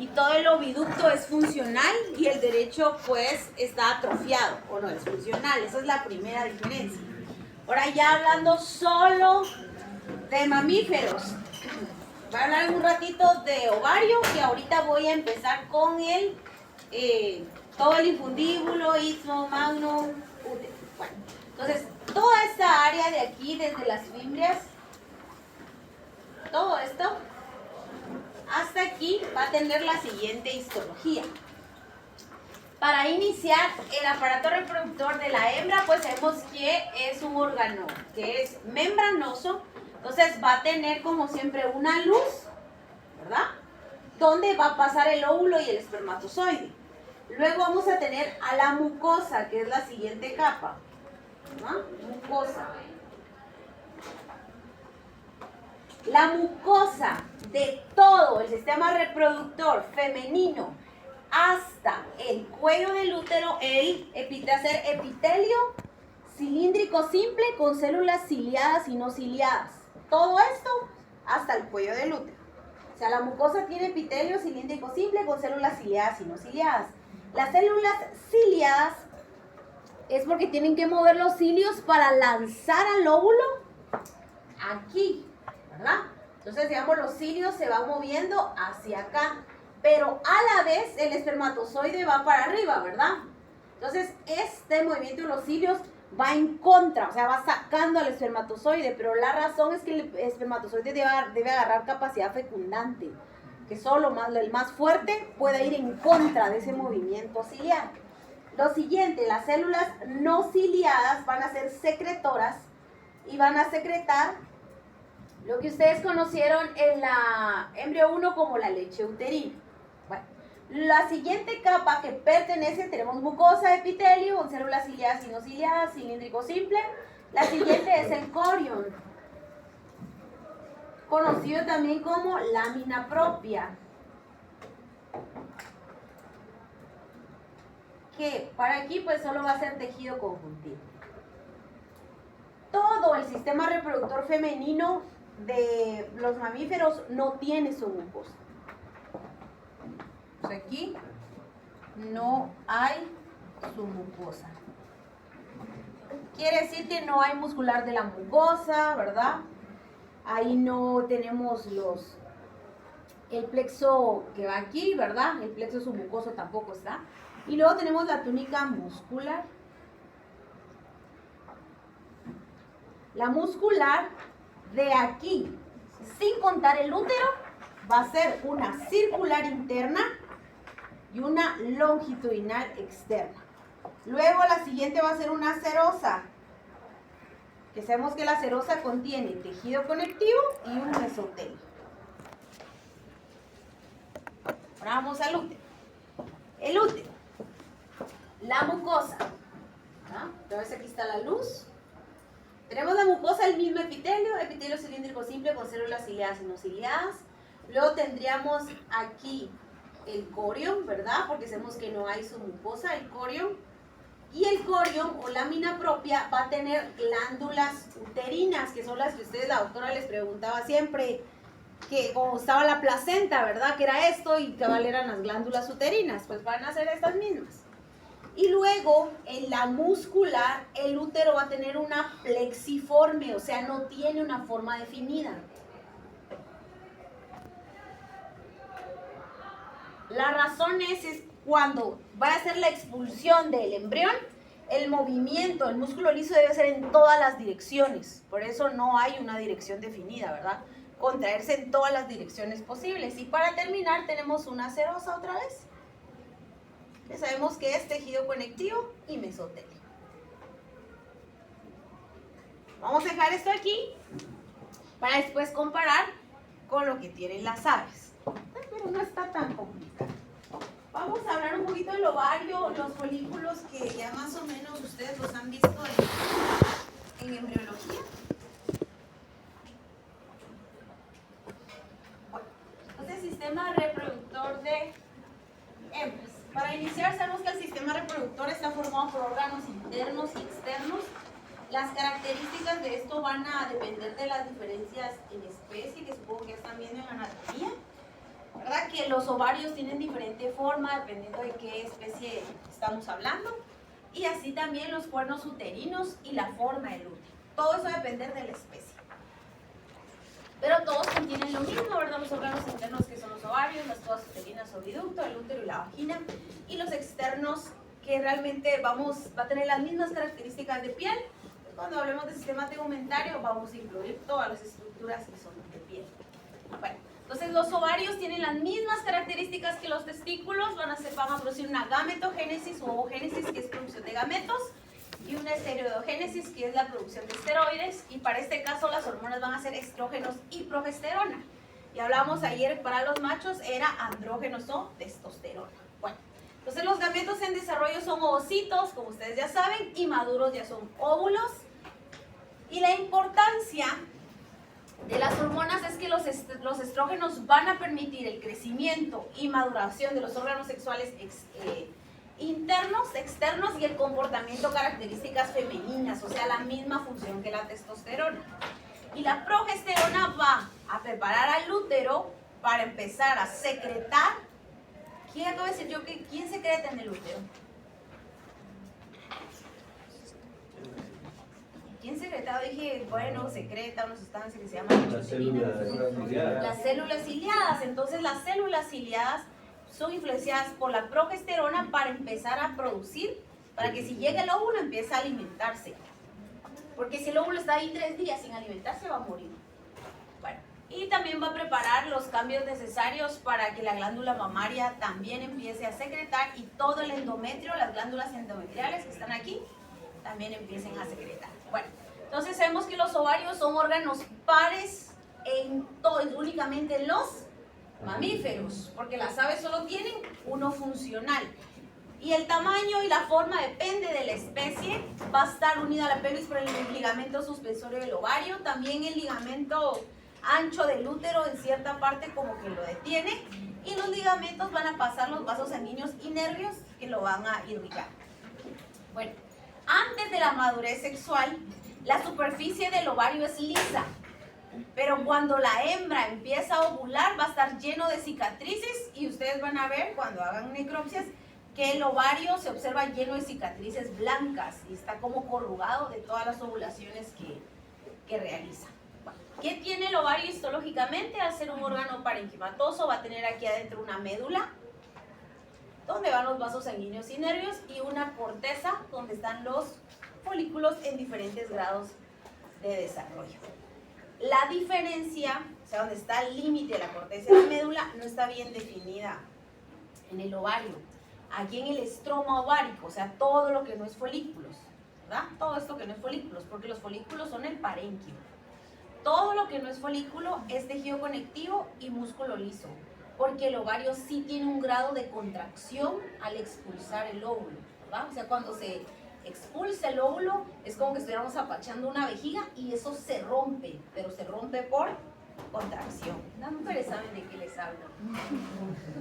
y todo el oviducto es funcional y el derecho pues está atrofiado o no es funcional. Esa es la primera diferencia. Ahora ya hablando solo de mamíferos, voy a hablar un ratito de ovario y ahorita voy a empezar con todo el infundíbulo, istmo, magnum, útero. Bueno, entonces toda esta área de aquí, desde las fimbrias, todo esto hasta aquí va a tener la siguiente histología. Para iniciar, el aparato reproductor de la hembra, pues sabemos que es un órgano que es membranoso, entonces va a tener como siempre una luz, ¿verdad? Donde va a pasar el óvulo y el espermatozoide. Luego vamos a tener a la mucosa, que es la siguiente capa, ¿no? Mucosa. La mucosa de todo el sistema reproductor femenino hasta el cuello del útero, va a ser epitelio cilíndrico simple con células ciliadas y no ciliadas. Todo esto hasta el cuello del útero. O sea, la mucosa tiene epitelio cilíndrico simple con células ciliadas y no ciliadas. Las células ciliadas es porque tienen que mover los cilios para lanzar al óvulo aquí, ¿verdad? Entonces, digamos, los cilios se van moviendo hacia acá, pero a la vez el espermatozoide va para arriba, ¿verdad? Entonces, este movimiento de los cilios va en contra, o sea, va sacando al espermatozoide, pero la razón es que el espermatozoide debe agarrar capacidad fecundante, que solo el más fuerte puede ir en contra de ese movimiento ciliar. Lo siguiente, las células no ciliadas van a ser secretoras y van a secretar lo que ustedes conocieron en la embrión 1 como la leche uterina. Bueno, la siguiente capa que pertenece, tenemos mucosa, epitelio, con células ciliadas y no ciliadas, cilíndrico simple. La siguiente es el corion, conocido también como lámina propia, que para aquí pues solo va a ser tejido conjuntivo. Todo el sistema reproductor femenino de los mamíferos no tiene su mucosa. Pues aquí no hay su mucosa. Quiere decir que no hay muscular de la mucosa, ¿verdad? Ahí no tenemos el plexo que va aquí, ¿verdad? El plexo submucoso tampoco está. Y luego tenemos la túnica muscular. La muscular de aquí, sin contar el útero, va a ser una circular interna y una longitudinal externa. Luego la siguiente va a ser una serosa, que sabemos que la serosa contiene tejido conectivo y un mesotelio. Ahora vamos al útero. El útero, la mucosa, ¿no? Entonces aquí está la luz. Tenemos la mucosa, el mismo epitelio cilíndrico simple con células ciliadas y no ciliadas. Luego tendríamos aquí el corion, ¿verdad? Porque sabemos que no hay su mucosa, el corion. Y el corion o lámina propia va a tener glándulas uterinas, que son las que ustedes, la doctora les preguntaba siempre, que como estaba la placenta, ¿verdad? Que era esto y que eran las glándulas uterinas, pues van a ser estas mismas. Y luego, en la muscular, el útero va a tener una plexiforme, o sea, no tiene una forma definida. La razón es cuando va a ser la expulsión del embrión, el movimiento, el músculo liso debe ser en todas las direcciones. Por eso no hay una dirección definida, ¿verdad? Contraerse en todas las direcciones posibles. Y para terminar, tenemos una serosa otra vez. Ya sabemos que es tejido conectivo y mesotelio. Vamos a dejar esto aquí para después comparar con lo que tienen las aves. Pero no está tan complicado. Vamos a hablar un poquito del ovario, los folículos que ya más o menos ustedes los han visto en embriología. Bueno, este sistema reproductor de hembras. Para iniciar, sabemos que el sistema reproductor está formado por órganos internos y externos. Las características de esto van a depender de las diferencias en especie, que supongo que están viendo en anatomía, ¿verdad? que los ovarios tienen diferente forma dependiendo de qué especie estamos hablando. Y así también los cuernos uterinos y la forma del útero. Todo eso va a depender de la especie. Pero todos contienen lo mismo, ¿verdad? Los órganos internos que son los ovarios, las fodas uterinas, oviducto, el útero y la vagina. Y los externos que realmente va a tener las mismas características de piel. Cuando hablemos de sistema tegumentario vamos a incluir todas las estructuras que son de piel. Bueno, entonces los ovarios tienen las mismas características que los testículos, van a producir una gametogénesis o ovogénesis, que es producción de gametos, y una esteroidogénesis, que es la producción de esteroides, y para este caso las hormonas van a ser estrógenos y progesterona. Y hablamos ayer, para los machos era andrógenos o testosterona. Bueno, entonces los gametos en desarrollo son ovocitos, como ustedes ya saben, y maduros ya son óvulos. Y la importancia de las hormonas es que los estrógenos van a permitir el crecimiento y maduración de los órganos sexuales internos, externos, y el comportamiento, características femeninas, o sea, la misma función que la testosterona. Y la progesterona va a preparar al útero para empezar a secretar. ¿Quién acabo de decir yo que quién secreta en el útero? ¿Quién secreta? Dije, bueno, secreta una sustancia que se llama las células ciliadas. Las células ciliadas. Entonces las células ciliadas son influenciadas por la progesterona para empezar a producir, para que si llega el óvulo empiece a alimentarse. Porque si el óvulo está ahí 3 días sin alimentarse va a morir. Bueno, y también va a preparar los cambios necesarios para que la glándula mamaria también empiece a secretar, y todo el endometrio, las glándulas endometriales que están aquí, también empiecen a secretar. Bueno, entonces sabemos que los ovarios son órganos pares únicamente en los mamíferos, porque las aves solo tienen uno funcional. Y el tamaño y la forma depende de la especie. Va a estar unida a la pelvis por el ligamento suspensorio del ovario, también el ligamento ancho del útero en cierta parte como que lo detiene, y los ligamentos van a pasar los vasos sanguíneos y nervios que lo van a irrigar. Bueno, antes de la madurez sexual, la superficie del ovario es lisa, pero cuando la hembra empieza a ovular va a estar lleno de cicatrices, y ustedes van a ver cuando hagan necropsias que el ovario se observa lleno de cicatrices blancas y está como corrugado de todas las ovulaciones que realiza. ¿Qué tiene el ovario histológicamente? Al ser un órgano parenquimatoso va a tener aquí adentro una médula donde van los vasos sanguíneos y nervios, y una corteza donde están los folículos en diferentes grados de desarrollo. La diferencia, o sea, donde está el límite de la corteza y la médula, no está bien definida en el ovario. Aquí en el estroma ovárico, o sea, todo lo que no es folículos, ¿verdad? Todo esto que no es folículos, porque los folículos son el parénquimo. Todo lo que no es folículo es tejido conectivo y músculo liso, porque el ovario sí tiene un grado de contracción al expulsar el óvulo, ¿verdad? O sea, cuando se expulsa el óvulo es como que estuviéramos apachando una vejiga, y eso se rompe, pero se rompe por contracción. Las mujeres saben de qué les hablo.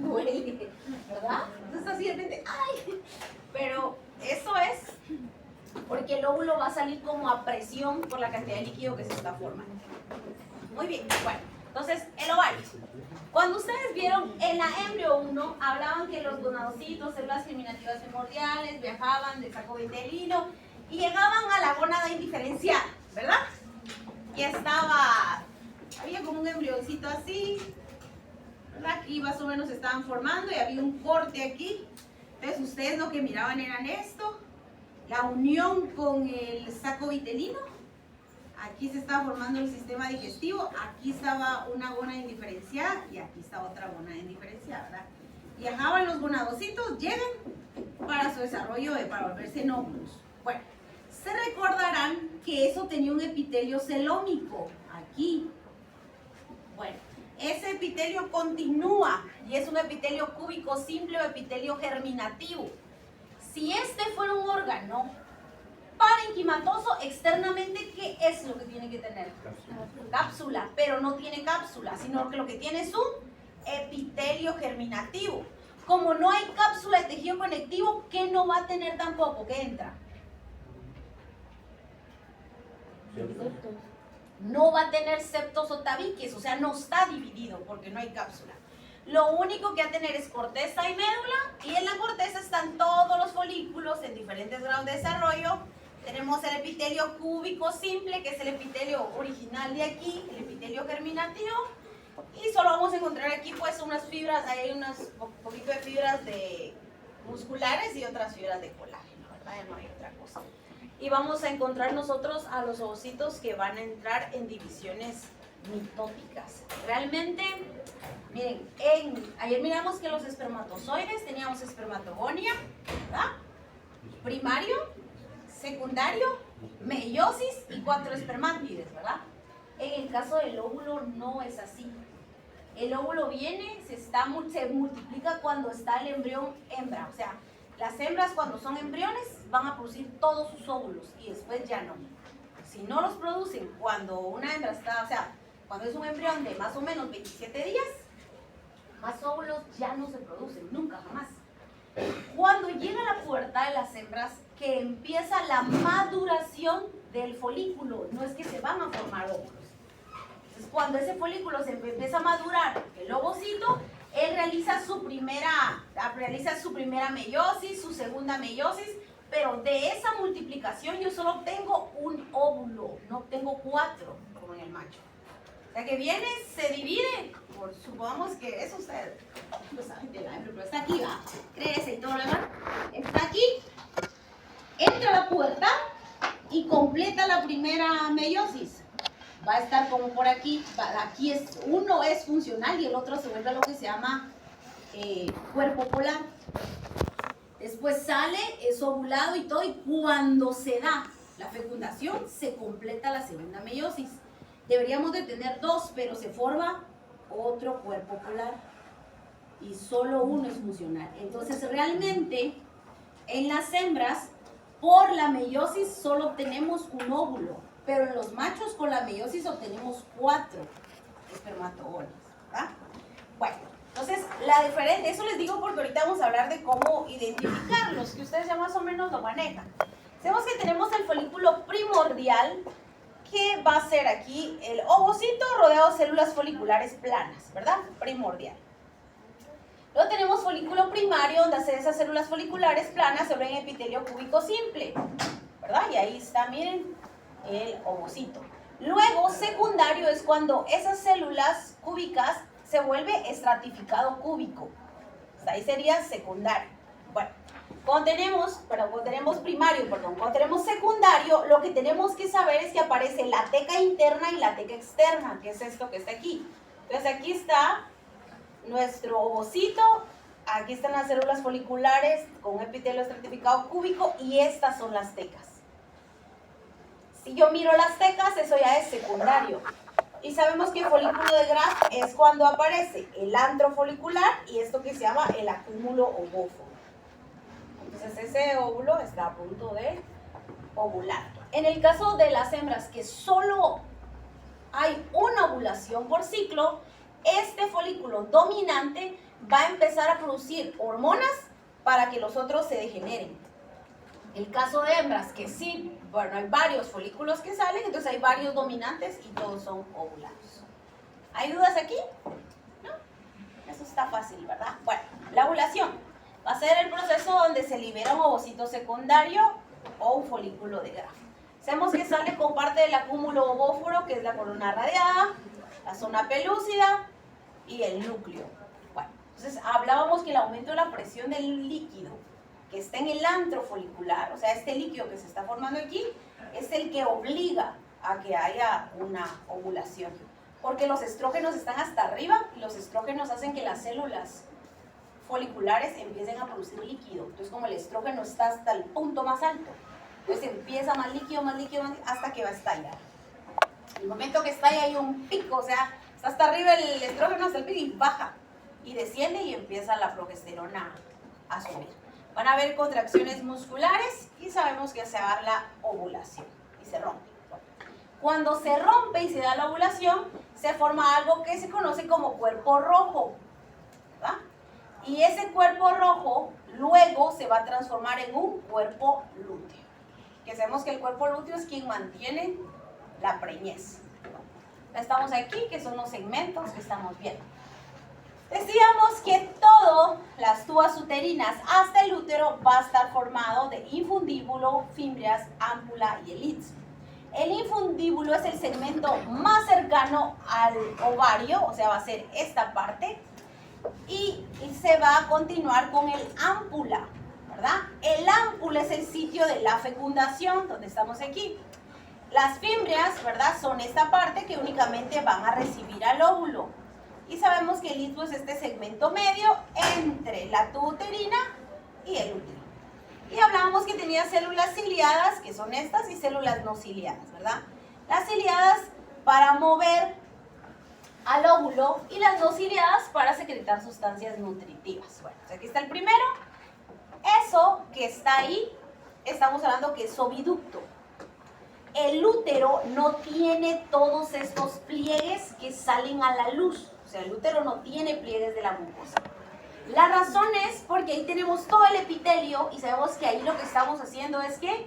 Duele, ¿verdad? Entonces así de repente, ¡ay! Pero eso es porque el óvulo va a salir como a presión por la cantidad de líquido que se está formando. Muy bien, bueno, entonces el ovario. Cuando ustedes vieron en la embrio 1, hablaban que los gonadocitos, células germinativas primordiales, viajaban del saco vitelino y llegaban a la gónada indiferenciada, ¿verdad? Y había como un embrioncito así, ¿verdad? Aquí más o menos se estaban formando y había un corte aquí. Entonces ustedes lo que miraban eran esto, la unión con el saco vitelino. Aquí se estaba formando el sistema digestivo, aquí estaba una gónada indiferenciada y aquí está otra gónada indiferenciada, ¿verdad? Viajaban los gonadocitos, llegan para su desarrollo para volverse en óvulos. Bueno, se recordarán que eso tenía un epitelio celómico aquí. Bueno, ese epitelio continúa y es un epitelio cúbico simple o epitelio germinativo. Si este fuera un órgano parenquimatoso, externamente, ¿qué es lo que tiene que tener? Cápsula, pero no tiene cápsula, sino que lo que tiene es un epitelio germinativo. Como no hay cápsula de tejido conectivo, ¿qué no va a tener tampoco? ¿Qué entra? No va a tener septos o tabiques, o sea, no está dividido porque no hay cápsula. Lo único que va a tener es corteza y médula, y en la corteza están todos los folículos en diferentes grados de desarrollo. Tenemos el epitelio cúbico simple, que es el epitelio original de aquí, el epitelio germinativo, y solo vamos a encontrar aquí pues unas fibras, hay unos poquito de fibras de musculares y otras fibras de colágeno, ¿verdad? Ya no hay otra cosa. Y vamos a encontrar nosotros a los ovocitos que van a entrar en divisiones mitóticas. Realmente, miren, ayer miramos que los espermatozoides teníamos espermatogonia, ¿verdad? Primario, secundario, meiosis y 4 espermátides, ¿verdad? En el caso del óvulo no es así. El óvulo viene, se multiplica cuando está el embrión hembra. O sea, las hembras cuando son embriones van a producir todos sus óvulos y después ya no. Si no los producen cuando una hembra está, o sea, cuando es un embrión de más o menos 27 días, más óvulos ya no se producen, nunca, jamás. Cuando llega la pubertad de las hembras, que empieza la maduración del folículo, no es que se van a formar óvulos. Entonces, cuando ese folículo se empieza a madurar, el ovocito, él realiza su primera meiosis, su segunda meiosis, pero de esa multiplicación yo solo obtengo un óvulo, no obtengo 4, como en el macho. O sea que viene, se divide, supongamos que eso ustedes lo saben de la hembra, pero está aquí, va, crece y todo lo demás, está aquí, entra la pubertad y completa la primera meiosis. Va a estar como por aquí, aquí uno es funcional y el otro se vuelve lo que se llama cuerpo polar. Después sale, es ovulado y todo, y cuando se da la fecundación, se completa la segunda meiosis. Deberíamos de tener 2, pero se forma otro cuerpo polar y solo uno es funcional. Entonces realmente en las hembras, por la meiosis solo obtenemos un óvulo, pero en los machos con la meiosis obtenemos 4 espermatogonias, ¿verdad? Bueno, entonces la diferencia, eso les digo porque ahorita vamos a hablar de cómo identificarlos, que ustedes ya más o menos lo manejan. Sabemos que tenemos el folículo primordial, que va a ser aquí el ovocito rodeado de células foliculares planas, ¿verdad? Primordial. Luego tenemos folículo primario, donde esas células foliculares planas se ven en epitelio cúbico simple, ¿verdad? Y ahí está, miren, el ovocito. Luego, secundario es cuando esas células cúbicas se vuelve estratificado cúbico. Ahí sería secundario. Bueno, cuando tenemos secundario, lo que tenemos que saber es que aparece la teca interna y la teca externa, que es esto que está aquí. Entonces aquí está nuestro ovocito, aquí están las células foliculares con un epitelio estratificado cúbico y estas son las tecas. Si yo miro las tecas, eso ya es secundario. Y sabemos que el folículo de Graf es cuando aparece el antro folicular y esto que se llama el acúmulo ovóforo. Entonces ese óvulo está a punto de ovular. En el caso de las hembras que solo hay una ovulación por ciclo, este folículo dominante va a empezar a producir hormonas para que los otros se degeneren. El caso de hembras que sí, bueno, hay varios folículos que salen, entonces hay varios dominantes y todos son ovulados. ¿Hay dudas aquí? ¿No? Eso está fácil, ¿verdad? Bueno, la ovulación va a ser el proceso donde se libera un ovocito secundario o un folículo de Graf. Sabemos que sale con parte del acúmulo ovóforo, que es la corona radiada, la zona pelúcida y el núcleo. Bueno, entonces hablábamos que el aumento de la presión del líquido que está en el antro folicular, o sea, este líquido que se está formando aquí, es el que obliga a que haya una ovulación. Porque los estrógenos están hasta arriba y los estrógenos hacen que las células foliculares empiecen a producir líquido. Entonces, como el estrógeno está hasta el punto más alto, entonces empieza más líquido, hasta que va a estallar. En el momento que estalla hay un pico, o sea, está hasta arriba el estrógeno, hasta el pico y baja. Y desciende y empieza la progesterona a subir. Van a haber contracciones musculares y sabemos que se va a dar la ovulación y se rompe. Cuando se rompe y se da la ovulación, se forma algo que se conoce como cuerpo rojo, ¿verdad? Y ese cuerpo rojo luego se va a transformar en un cuerpo lúteo. Que sabemos que el cuerpo lúteo es quien mantiene la preñez. Estamos aquí, que son los segmentos que estamos viendo. Decíamos que todas las tubas uterinas hasta el útero va a estar formado de infundíbulo, fimbrias, ámpula y el istmo. El infundíbulo es el segmento más cercano al ovario, o sea, va a ser esta parte, y se va a continuar con el ámpula, ¿verdad? El ámpula es el sitio de la fecundación, donde estamos aquí. Las fimbrias, ¿verdad? Son esta parte que únicamente van a recibir al óvulo. Y sabemos que el istmo es este segmento medio entre la tuba uterina y el útero. Y hablábamos que tenía células ciliadas, que son estas, y células no ciliadas, ¿verdad? Las ciliadas para mover al óvulo y las no ciliadas para secretar sustancias nutritivas. Bueno, pues aquí está el primero. Eso que está ahí, estamos hablando que es oviducto. El útero no tiene todos estos pliegues que salen a la luz. O sea, el útero no tiene pliegues de la mucosa. La razón es porque ahí tenemos todo el epitelio y sabemos que ahí lo que estamos haciendo es que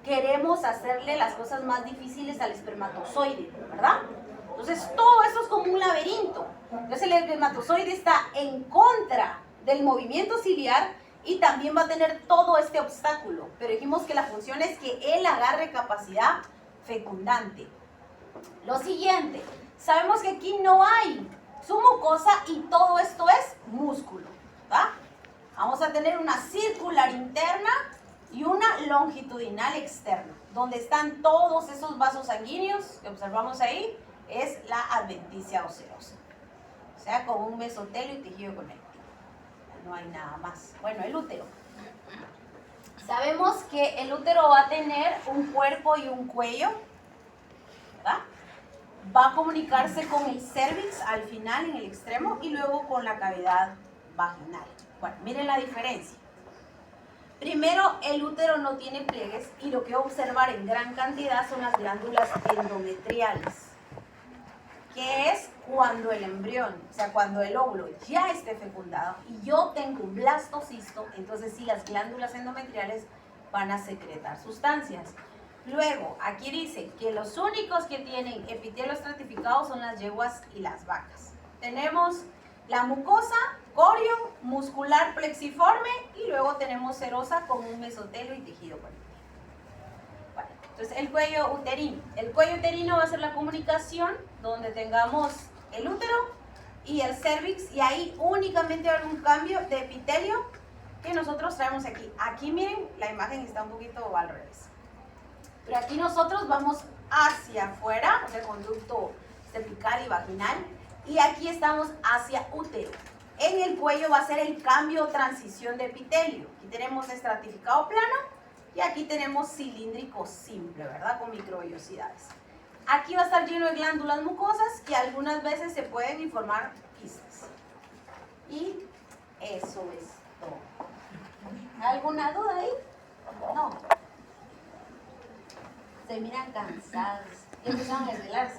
queremos hacerle las cosas más difíciles al espermatozoide, ¿verdad? Entonces todo esto es como un laberinto. Entonces el espermatozoide está en contra del movimiento ciliar y también va a tener todo este obstáculo. Pero dijimos que la función es que él agarre capacidad fecundante. Lo siguiente, sabemos que aquí no hay su mucosa y todo esto es músculo, ¿verdad? Vamos a tener una circular interna y una longitudinal externa. Donde están todos esos vasos sanguíneos que observamos ahí es la adventicia oseosa. O sea, con un mesotelio y tejido conectivo. No hay nada más. Bueno, el útero. Sabemos que el útero va a tener un cuerpo y un cuello, ¿verdad? Va a comunicarse con el cervix al final, en el extremo, y luego con la cavidad vaginal. Bueno, miren la diferencia. Primero, el útero no tiene pliegues y lo que va a observar en gran cantidad son las glándulas endometriales, que es cuando el embrión, o sea, cuando el óvulo ya esté fecundado y yo tengo un blastocisto, entonces sí, las glándulas endometriales van a secretar sustancias. Luego, aquí dice que los únicos que tienen epitelio estratificado son las yeguas y las vacas. Tenemos la mucosa, corion, muscular plexiforme y luego tenemos serosa con un mesotelio y tejido conectivo. Bueno, entonces el cuello uterino. El cuello uterino va a ser la comunicación donde tengamos el útero y el cervix y ahí únicamente va a haber un cambio de epitelio que nosotros traemos aquí. Aquí miren, la imagen está un poquito al revés. Pero aquí nosotros vamos hacia afuera, o sea, conducto cervical y vaginal, y aquí estamos hacia útero. En el cuello va a ser el cambio o transición de epitelio. Aquí tenemos estratificado plano y aquí tenemos cilíndrico simple, ¿verdad? Con microvellosidades. Aquí va a estar lleno de glándulas mucosas que algunas veces se pueden informar quistes. Y eso es todo. ¿Alguna duda ahí? No. Se miran cansados y empezaron a desvelarse.